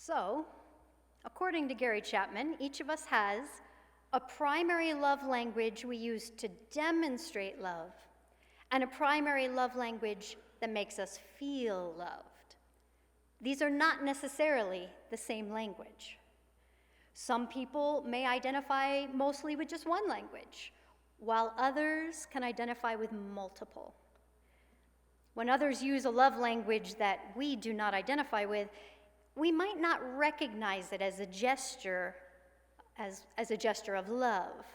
So, according to Gary Chapman, each of us has a primary love language we use to demonstrate love, and a primary love language that makes us feel loved. These are not necessarily the same language. Some people may identify mostly with just one language, while others can identify with multiple. When others use a love language that we do not identify with, we might not recognize it as a gesture, as a gesture of love.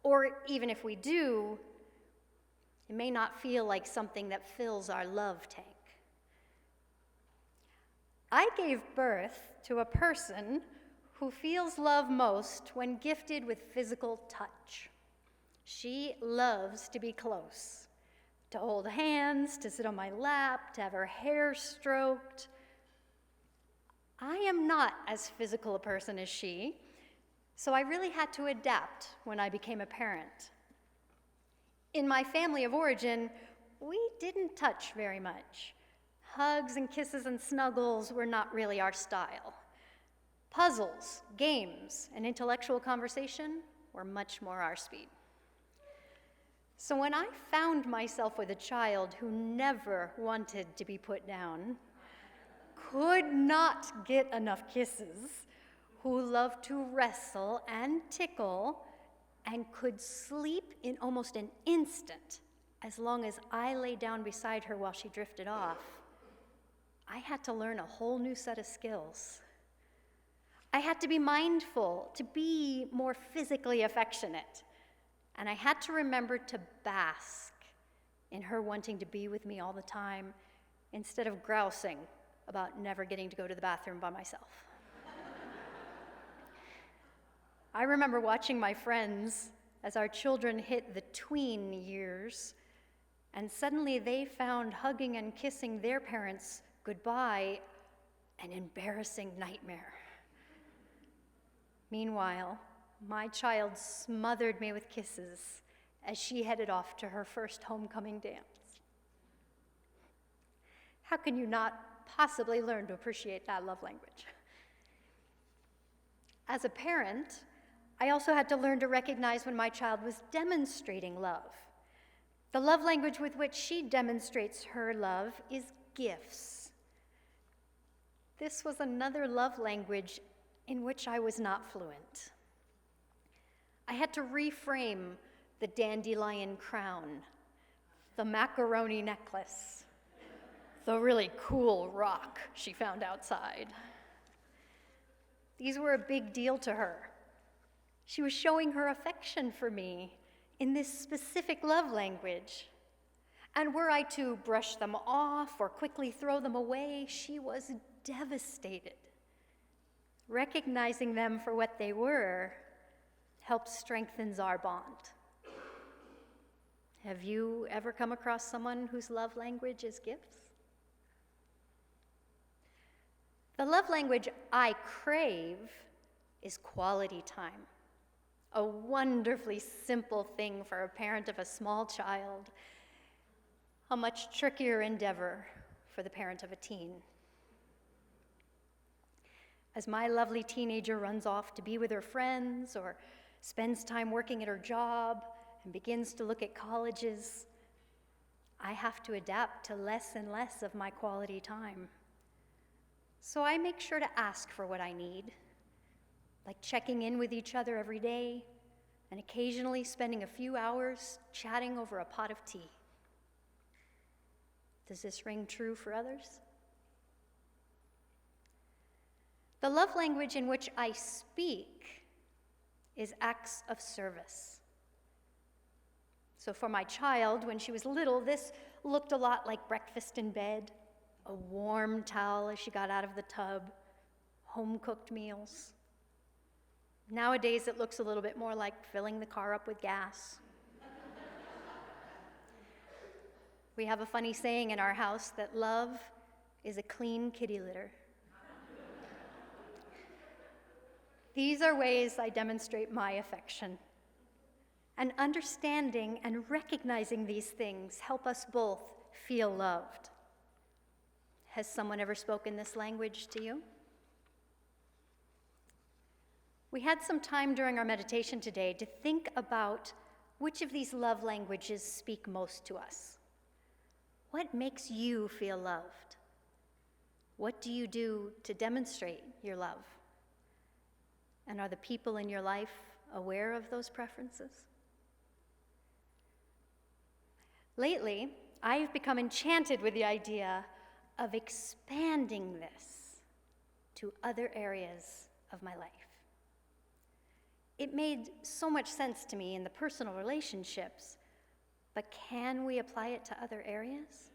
Or even if we do, it may not feel like something that fills our love tank. I gave birth to a person who feels love most when gifted with physical touch. She loves to be close, to hold hands, to sit on my lap, to have her hair stroked. I am not as physical a person as she, so I really had to adapt when I became a parent. In my family of origin, we didn't touch very much. Hugs and kisses and snuggles were not really our style. Puzzles, games, and intellectual conversation were much more our speed. So when I found myself with a child who never wanted to be put down, could not get enough kisses, who loved to wrestle and tickle, and could sleep in almost an instant as long as I lay down beside her while she drifted off, I had to learn a whole new set of skills. I had to be mindful, to be more physically affectionate, and I had to remember to bask in her wanting to be with me all the time instead of grousing about never getting to go to the bathroom by myself. I remember watching my friends as our children hit the tween years, and suddenly they found hugging and kissing their parents goodbye an embarrassing nightmare. Meanwhile, my child smothered me with kisses as she headed off to her first homecoming dance. How can you not possibly learn to appreciate that love language? As a parent, I also had to learn to recognize when my child was demonstrating love. The love language with which she demonstrates her love is gifts. This was another love language in which I was not fluent. I had to reframe the dandelion crown, the macaroni necklace, the really cool rock she found outside. These were a big deal to her. She was showing her affection for me in this specific love language. And were I to brush them off or quickly throw them away, she was devastated. Recognizing them for what they were helps strengthens our bond. Have you ever come across someone whose love language is gifts? The love language I crave is quality time, a wonderfully simple thing for a parent of a small child, a much trickier endeavor for the parent of a teen. As my lovely teenager runs off to be with her friends or spends time working at her job and begins to look at colleges, I have to adapt to less and less of my quality time. So I make sure to ask for what I need, like checking in with each other every day and occasionally spending a few hours chatting over a pot of tea. Does this ring true for others? The love language in which I speak is acts of service. So for my child, when she was little, this looked a lot like breakfast in bed, a warm towel as she got out of the tub, home-cooked meals. Nowadays, it looks a little bit more like filling the car up with gas. We have a funny saying in our house that love is a clean kitty litter. These are ways I demonstrate my affection. And understanding and recognizing these things help us both feel loved. Has someone ever spoken this language to you? We had some time during our meditation today to think about which of these love languages speak most to us. What makes you feel loved? What do you do to demonstrate your love? And are the people in your life aware of those preferences? Lately, I've become enchanted with the idea of expanding this to other areas of my life. It made so much sense to me in the personal relationships, but can we apply it to other areas?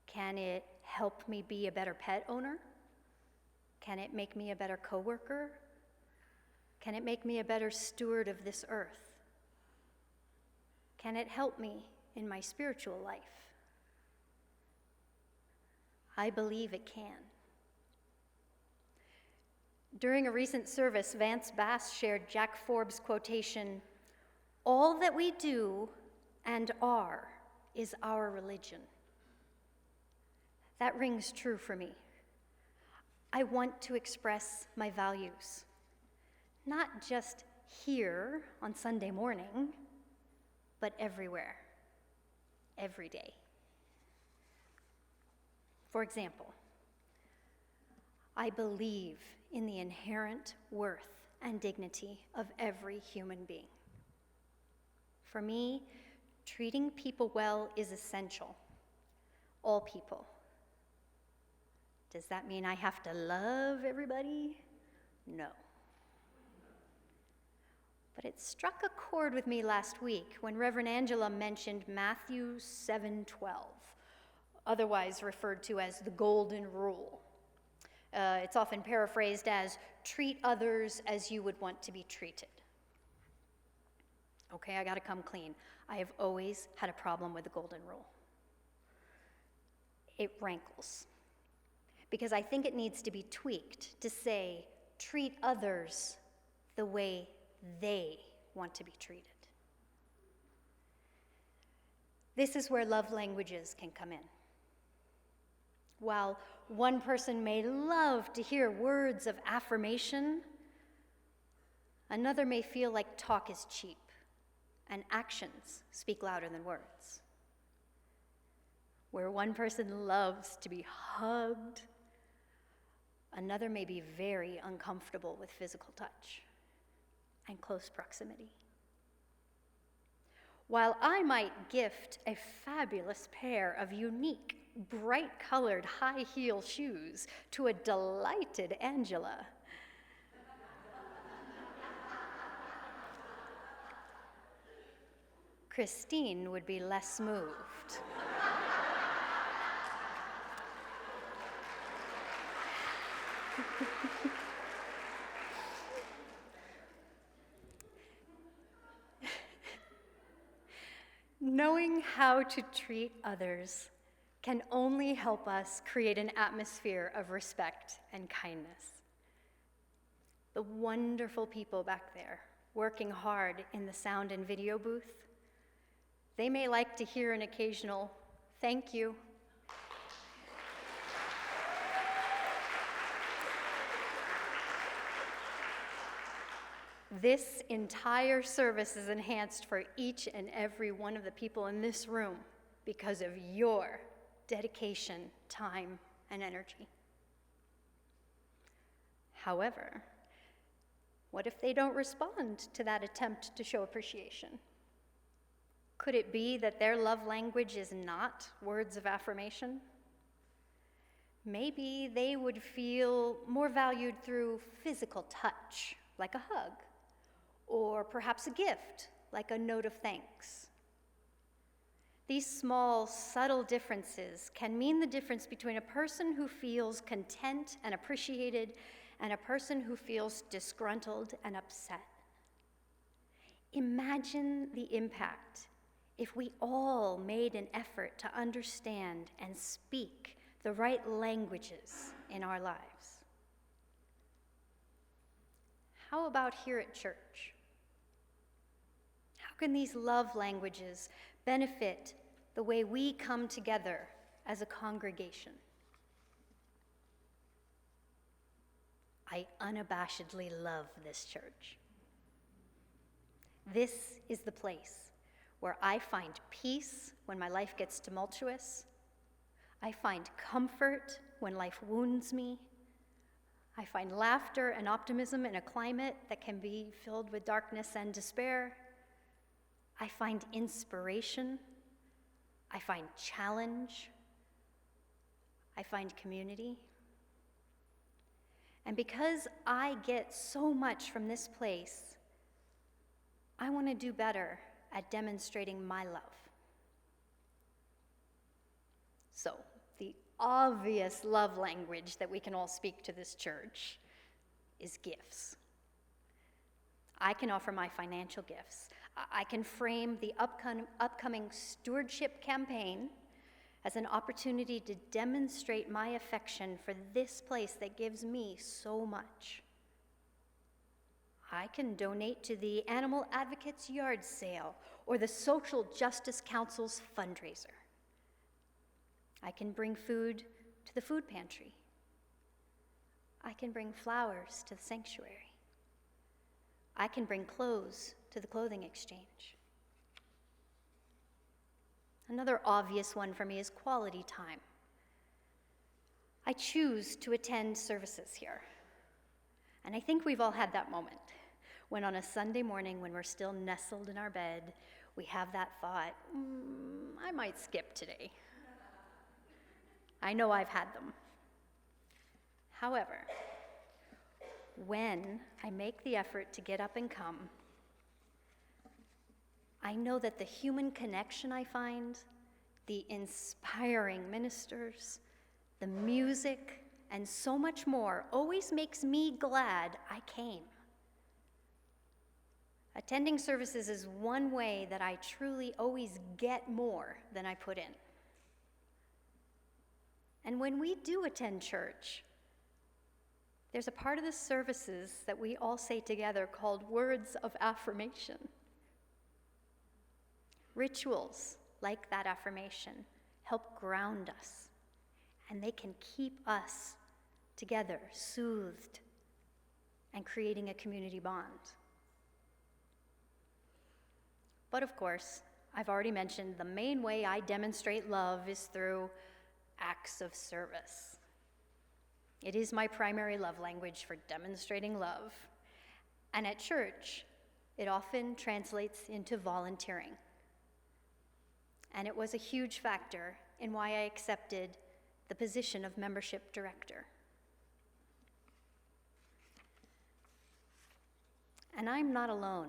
Can it help me be a better pet owner? Can it make me a better coworker? Can it make me a better steward of this earth? Can it help me in my spiritual life? I believe it can. During a recent service, Vance Bass shared Jack Forbes' quotation, "All that we do and are is our religion." That rings true for me. I want to express my values, not just here on Sunday morning, but everywhere, every day. For example, I believe in the inherent worth and dignity of every human being. For me, treating people well is essential. All people. Does that mean I have to love everybody? No. But it struck a chord with me last week when Reverend Angela mentioned Matthew 7:12, otherwise referred to as the Golden Rule. It's often paraphrased as, treat others as you would want to be treated. Okay, I gotta come clean. I have always had a problem with the Golden Rule. It rankles, because I think it needs to be tweaked to say, treat others the way they want to be treated. This is where love languages can come in. While one person may love to hear words of affirmation, another may feel like talk is cheap and actions speak louder than words. Where one person loves to be hugged, another may be very uncomfortable with physical touch and close proximity. While I might gift a fabulous pair of unique, bright-colored high-heel shoes to a delighted Angela, Christine would be less moved. Knowing how to treat others can only help us create an atmosphere of respect and kindness. The wonderful people back there working hard in the sound and video booth, they may like to hear an occasional thank you. This entire service is enhanced for each and every one of the people in this room because of your dedication, time, and energy. However, what if they don't respond to that attempt to show appreciation? Could it be that their love language is not words of affirmation? Maybe they would feel more valued through physical touch, like a hug, or perhaps a gift, like a note of thanks. These small, subtle differences can mean the difference between a person who feels content and appreciated and a person who feels disgruntled and upset. Imagine the impact if we all made an effort to understand and speak the right languages in our lives. How about here at church? How can these love languages benefit the way we come together as a congregation? I unabashedly love this church. This is the place where I find peace when my life gets tumultuous. I find comfort when life wounds me. I find laughter and optimism in a climate that can be filled with darkness and despair. I find inspiration. I find challenge. I find community. And because I get so much from this place, I want to do better at demonstrating my love. So, the obvious love language that we can all speak to this church is gifts. I can offer my financial gifts. I can frame the upcoming stewardship campaign as an opportunity to demonstrate my affection for this place that gives me so much. I can donate to the Animal Advocates Yard Sale or the Social Justice Council's fundraiser. I can bring food to the food pantry. I can bring flowers to the sanctuary. I can bring clothes to the clothing exchange. Another obvious one for me is quality time. I choose to attend services here. And I think we've all had that moment when on a Sunday morning when we're still nestled in our bed, we have that thought, I might skip today. I know I've had them. However, when I make the effort to get up and come, I know that the human connection I find, the inspiring ministers, the music, and so much more always makes me glad I came. Attending services is one way that I truly always get more than I put in. And when we do attend church, there's a part of the services that we all say together called words of affirmation. Rituals like that affirmation help ground us, and they can keep us together, soothed, and creating a community bond. But of course, I've already mentioned the main way I demonstrate love is through acts of service. It is my primary love language for demonstrating love. And at church, it often translates into volunteering. And it was a huge factor in why I accepted the position of membership director. And I'm not alone.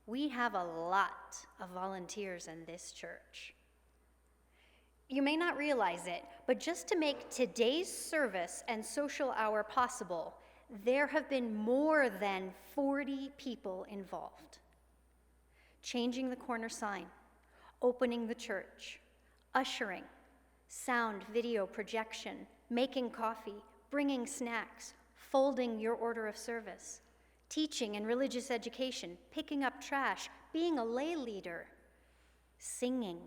We have a lot of volunteers in this church. You may not realize it, but just to make today's service and social hour possible, there have been more than 40 people involved. Changing the corner sign, opening the church, ushering, sound, video, projection, making coffee, bringing snacks, folding your order of service, teaching and religious education, picking up trash, being a lay leader, singing,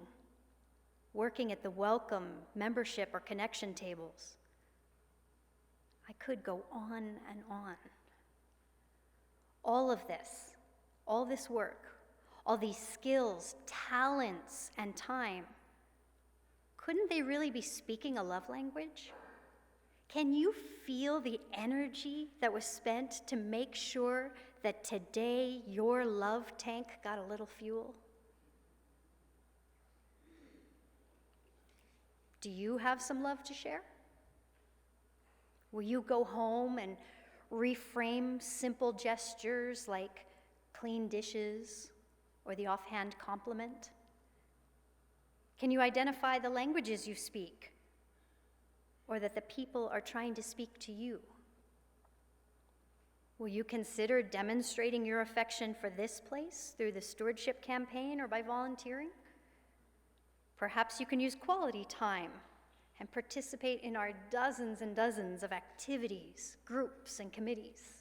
working at the welcome, membership, or connection tables. I could go on and on. All this work, all these skills, talents, and time, couldn't they really be speaking a love language? Can you feel the energy that was spent to make sure that today your love tank got a little fuel? Do you have some love to share? Will you go home and reframe simple gestures like clean dishes or the offhand compliment? Can you identify the languages you speak or that the people are trying to speak to you? Will you consider demonstrating your affection for this place through the stewardship campaign or by volunteering? Perhaps you can use quality time and participate in our dozens and dozens of activities, groups, and committees.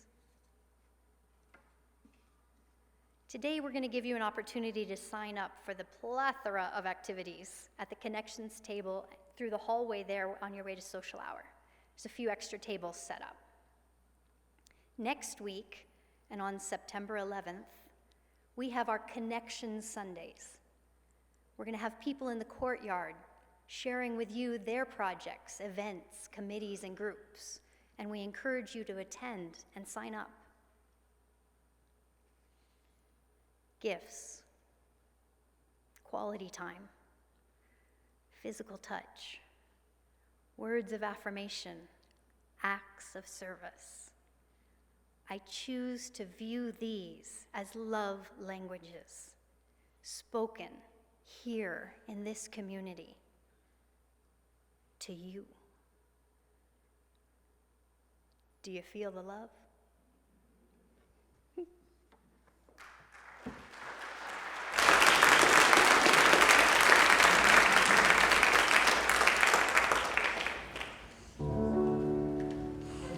Today, we're going to give you an opportunity to sign up for the plethora of activities at the connections table through the hallway there on your way to social hour. There's a few extra tables set up. Next week, and on September 11th, we have our Connection Sundays. We're going to have people in the courtyard sharing with you their projects, events, committees, and groups, and we encourage you to attend and sign up. Gifts, quality time, physical touch, words of affirmation, acts of service. I choose to view these as love languages, spoken here in this community to you. Do you feel the love?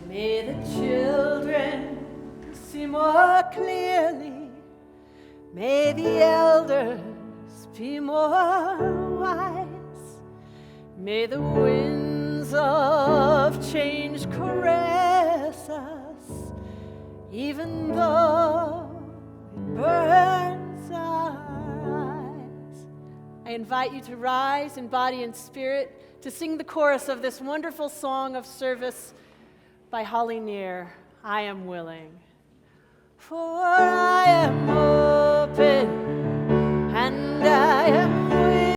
May the children see more clearly. May the elders be more wise. May the winds of change caress us, even though it burns our eyes. I invite you to rise in body and spirit to sing the chorus of this wonderful song of service by Holly Near, I Am Willing. For I am open and I am